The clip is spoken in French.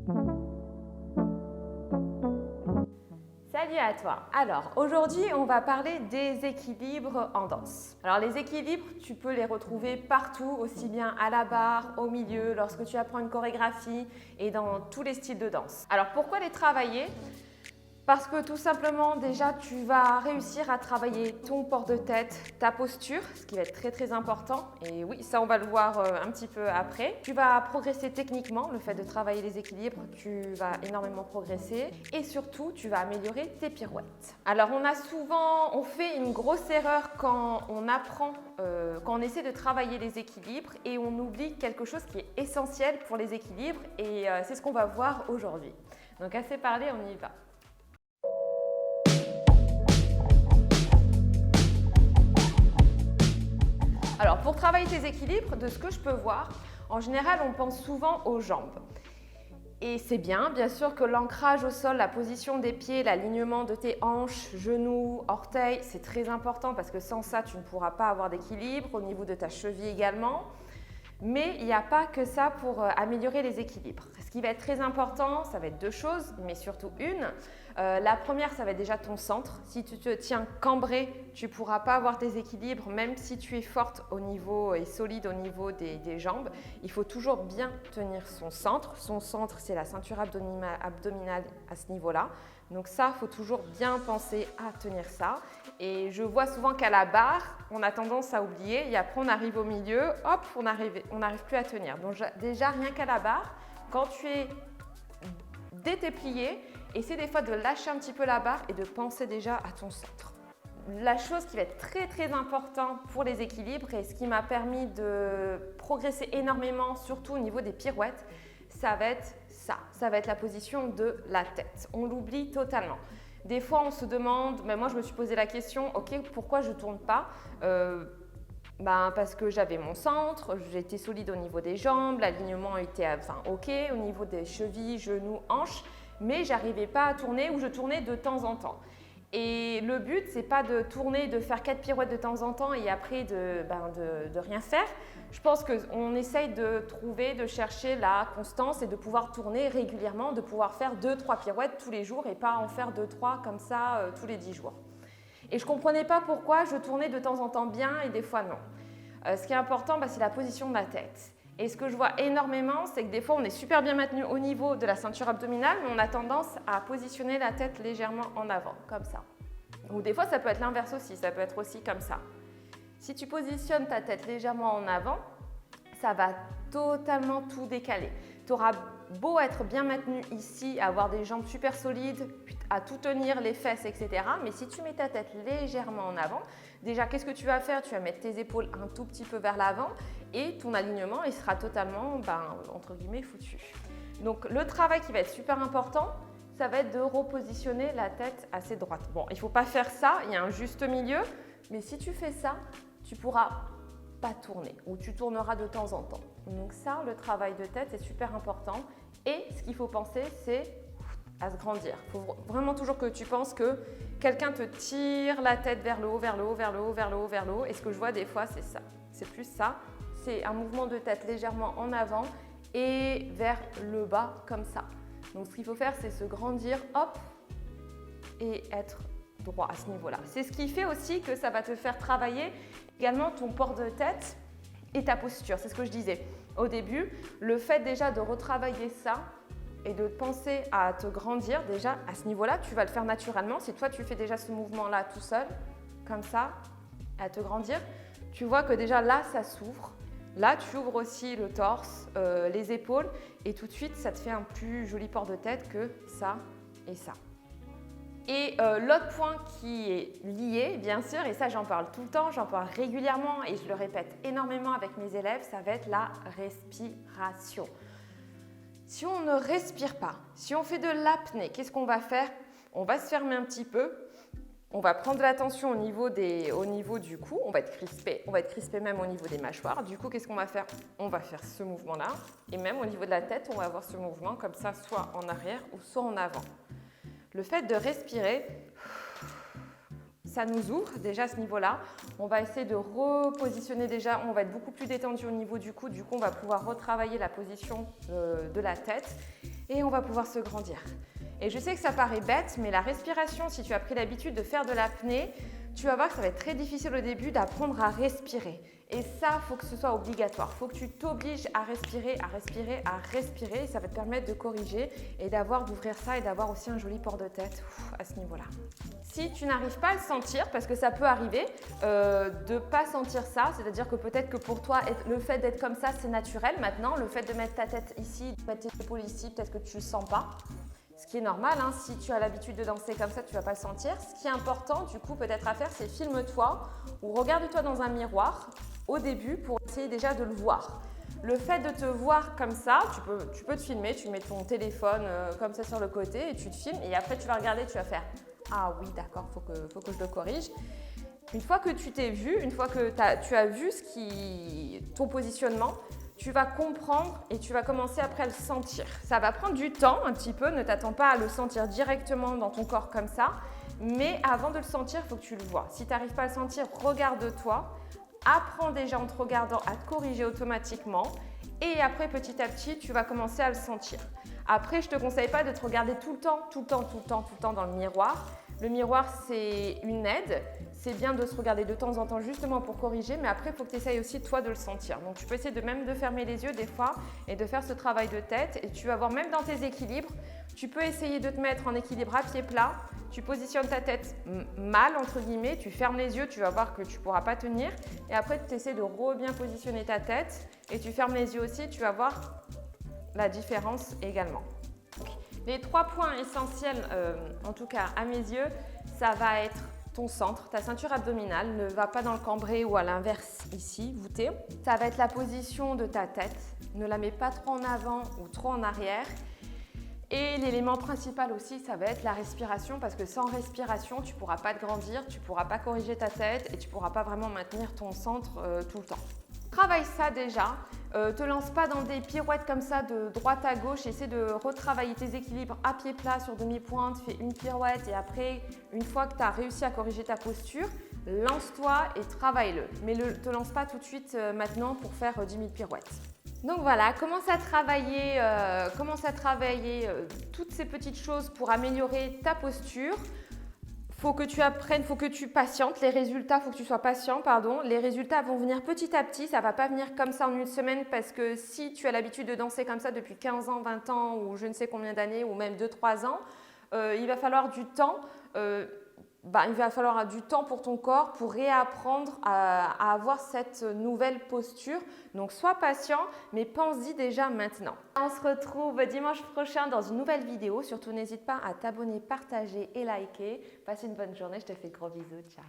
Salut à toi! Alors aujourd'hui on va parler des équilibres en danse. Alors les équilibres, tu peux les retrouver partout, aussi bien à la barre, au milieu, lorsque tu apprends une chorégraphie et dans tous les styles de danse. Alors pourquoi les travailler? Parce que tout simplement, déjà, tu vas réussir à travailler ton port de tête, ta posture, ce qui va être très très important. Et oui, ça on va le voir un petit peu après. Tu vas progresser techniquement, le fait de travailler les équilibres, tu vas énormément progresser. Et surtout, tu vas améliorer tes pirouettes. Alors on fait une grosse erreur quand on apprend, quand on essaie de travailler les équilibres et on oublie quelque chose qui est essentiel pour les équilibres. Et c'est ce qu'on va voir aujourd'hui. Donc assez parlé, on y va. Alors, pour travailler tes équilibres, de ce que je peux voir, en général, on pense souvent aux jambes. Et c'est bien sûr que l'ancrage au sol, la position des pieds, l'alignement de tes hanches, genoux, orteils, c'est très important parce que sans ça, tu ne pourras pas avoir d'équilibre, au niveau de ta cheville également. Mais il n'y a pas que ça pour améliorer les équilibres. Ce qui va être très important, ça va être deux choses, mais surtout une. La première, ça va être déjà ton centre. Si tu te tiens cambré, tu ne pourras pas avoir tes équilibres, même si tu es forte au niveau et solide au niveau des jambes. Il faut toujours bien tenir son centre. Son centre, c'est la ceinture abdominale à ce niveau-là. Donc ça, il faut toujours bien penser à tenir ça. Et je vois souvent qu'à la barre, on a tendance à oublier et après on arrive au milieu, hop, on n'arrive plus à tenir. Donc déjà, rien qu'à la barre, quand tu es dès tes pliés, essaie des fois de lâcher un petit peu la barre et de penser déjà à ton centre. La chose qui va être très très importante pour les équilibres et ce qui m'a permis de progresser énormément, surtout au niveau des pirouettes, ça va être ça. Ça va être la position de la tête. On l'oublie totalement. Des fois, on se demande, mais moi je me suis posé la question, ok, pourquoi je ne tourne pas? Parce que j'avais mon centre, j'étais solide au niveau des jambes, l'alignement était ok, au niveau des chevilles, genoux, hanches, mais j'arrivais pas à tourner ou je tournais de temps en temps. Et le but, c'est pas de tourner, de faire 4 pirouettes de temps en temps et après de rien faire. Je pense qu'on essaye de trouver, de chercher la constance et de pouvoir tourner régulièrement, de pouvoir faire 2-3 pirouettes tous les jours et pas en faire 2-3 comme ça tous les 10 jours. Et je ne comprenais pas pourquoi je tournais de temps en temps bien et des fois non. Ce qui est important, c'est la position de la tête. Et ce que je vois énormément, c'est que des fois, on est super bien maintenu au niveau de la ceinture abdominale, mais on a tendance à positionner la tête légèrement en avant, comme ça. Ou des fois, ça peut être l'inverse aussi, ça peut être aussi comme ça. Si tu positionnes ta tête légèrement en avant, ça va totalement tout décaler. Tu auras beau être bien maintenu ici, avoir des jambes super solides, à tout tenir, les fesses, etc. Mais si tu mets ta tête légèrement en avant, déjà, qu'est-ce que tu vas faire? Tu vas mettre tes épaules un tout petit peu vers l'avant et ton alignement, il sera totalement, entre guillemets, foutu. Donc, le travail qui va être super important, ça va être de repositionner la tête assez droite. Bon, il ne faut pas faire ça, il y a un juste milieu, mais si tu fais ça, tu pourras pas tourner ou tu tourneras de temps en temps. Donc ça, le travail de tête est super important et ce qu'il faut penser, c'est à se grandir. Il faut vraiment toujours que tu penses que quelqu'un te tire la tête vers le haut, vers le haut, vers le haut, vers le haut, vers le haut et ce que je vois des fois, c'est ça. C'est plus ça. C'est un mouvement de tête légèrement en avant et vers le bas comme ça. Donc ce qu'il faut faire, c'est se grandir, hop, et être droit à ce niveau-là. C'est ce qui fait aussi que ça va te faire travailler également ton port de tête et ta posture. C'est ce que je disais au début. Le fait déjà de retravailler ça et de penser à te grandir déjà à ce niveau-là, tu vas le faire naturellement. Si toi, tu fais déjà ce mouvement-là tout seul, comme ça, à te grandir, tu vois que déjà là, ça s'ouvre. Là, tu ouvres aussi le torse, les épaules et tout de suite, ça te fait un plus joli port de tête que ça et ça. Et l'autre point qui est lié, bien sûr, et ça j'en parle tout le temps, j'en parle régulièrement et je le répète énormément avec mes élèves, ça va être la respiration. Si on ne respire pas, si on fait de l'apnée, qu'est-ce qu'on va faire? On va se fermer un petit peu, on va prendre de l'attention au niveau du cou, on va être crispé même au niveau des mâchoires. Du coup, qu'est-ce qu'on va faire? On va faire ce mouvement-là et même au niveau de la tête, on va avoir ce mouvement comme ça, soit en arrière ou soit en avant. Le fait de respirer, ça nous ouvre déjà à ce niveau-là. On va essayer de repositionner déjà, on va être beaucoup plus détendu au niveau du cou on va pouvoir retravailler la position de la tête et on va pouvoir se grandir. Et je sais que ça paraît bête, mais la respiration, si tu as pris l'habitude de faire de l'apnée, tu vas voir que ça va être très difficile au début d'apprendre à respirer. Et ça, il faut que ce soit obligatoire. Il faut que tu t'obliges à respirer, à respirer, à respirer. Et ça va te permettre de corriger et d'ouvrir ça et d'avoir aussi un joli port de tête à ce niveau-là. Si tu n'arrives pas à le sentir, parce que ça peut arriver de ne pas sentir ça, c'est-à-dire que peut-être que pour toi, le fait d'être comme ça, c'est naturel. Maintenant, le fait de mettre ta tête ici, de mettre tes épaules ici, peut-être que tu ne le sens pas. Ce qui est normal, hein, si tu as l'habitude de danser comme ça, tu ne vas pas le sentir. Ce qui est important, du coup, peut-être à faire, c'est filme-toi ou regarde-toi dans un miroir au début pour essayer déjà de le voir. Le fait de te voir comme ça, tu peux te filmer, tu mets ton téléphone comme ça sur le côté et tu te filmes et après tu vas regarder, tu vas faire « Ah oui, d'accord, faut que je le corrige ». Une fois que tu t'es vu, une fois que tu as vu ton positionnement, tu vas comprendre et tu vas commencer après à le sentir. Ça va prendre du temps un petit peu, ne t'attends pas à le sentir directement dans ton corps comme ça, mais avant de le sentir, il faut que tu le vois. Si tu n'arrives pas à le sentir, regarde-toi, apprends déjà en te regardant à te corriger automatiquement et après petit à petit, tu vas commencer à le sentir. Après, je ne te conseille pas de te regarder tout le temps dans le miroir. Le miroir, c'est une aide. C'est bien de se regarder de temps en temps justement pour corriger, mais après, il faut que tu essayes aussi toi de le sentir. Donc, tu peux essayer même de fermer les yeux des fois et de faire ce travail de tête. Et tu vas voir même dans tes équilibres, tu peux essayer de te mettre en équilibre à pied plat. Tu positionnes ta tête mal, entre guillemets, tu fermes les yeux, tu vas voir que tu ne pourras pas tenir. Et après, tu essaies de bien positionner ta tête et tu fermes les yeux aussi, tu vas voir la différence également. Les 3 points essentiels, en tout cas à mes yeux, ça va être ton centre, ta ceinture abdominale ne va pas dans le cambré ou à l'inverse ici, voûté. Ça va être la position de ta tête, ne la mets pas trop en avant ou trop en arrière. Et l'élément principal aussi, ça va être la respiration parce que sans respiration, tu ne pourras pas te grandir, tu ne pourras pas corriger ta tête et tu ne pourras pas vraiment maintenir ton centre tout le temps. Travaille ça déjà, te lance pas dans des pirouettes comme ça de droite à gauche, essaie de retravailler tes équilibres à pied plat sur demi-pointe, fais une pirouette et après, une fois que tu as réussi à corriger ta posture, lance-toi et travaille-le. Mais ne te lance pas tout de suite maintenant pour faire 10 000 pirouettes. Donc voilà, commence à travailler toutes ces petites choses pour améliorer ta posture. Faut que tu apprennes, faut que tu patientes. Les résultats, faut que tu sois patient, pardon. Les résultats vont venir petit à petit. Ça ne va pas venir comme ça en une semaine parce que si tu as l'habitude de danser comme ça depuis 15 ans, 20 ans ou je ne sais combien d'années ou même 2-3 ans, il va falloir du temps. Il va falloir du temps pour ton corps pour réapprendre à avoir cette nouvelle posture. Donc, sois patient, mais pense-y déjà maintenant. On se retrouve dimanche prochain dans une nouvelle vidéo. Surtout, n'hésite pas à t'abonner, partager et liker. Passe une bonne journée. Je te fais de gros bisous. Ciao.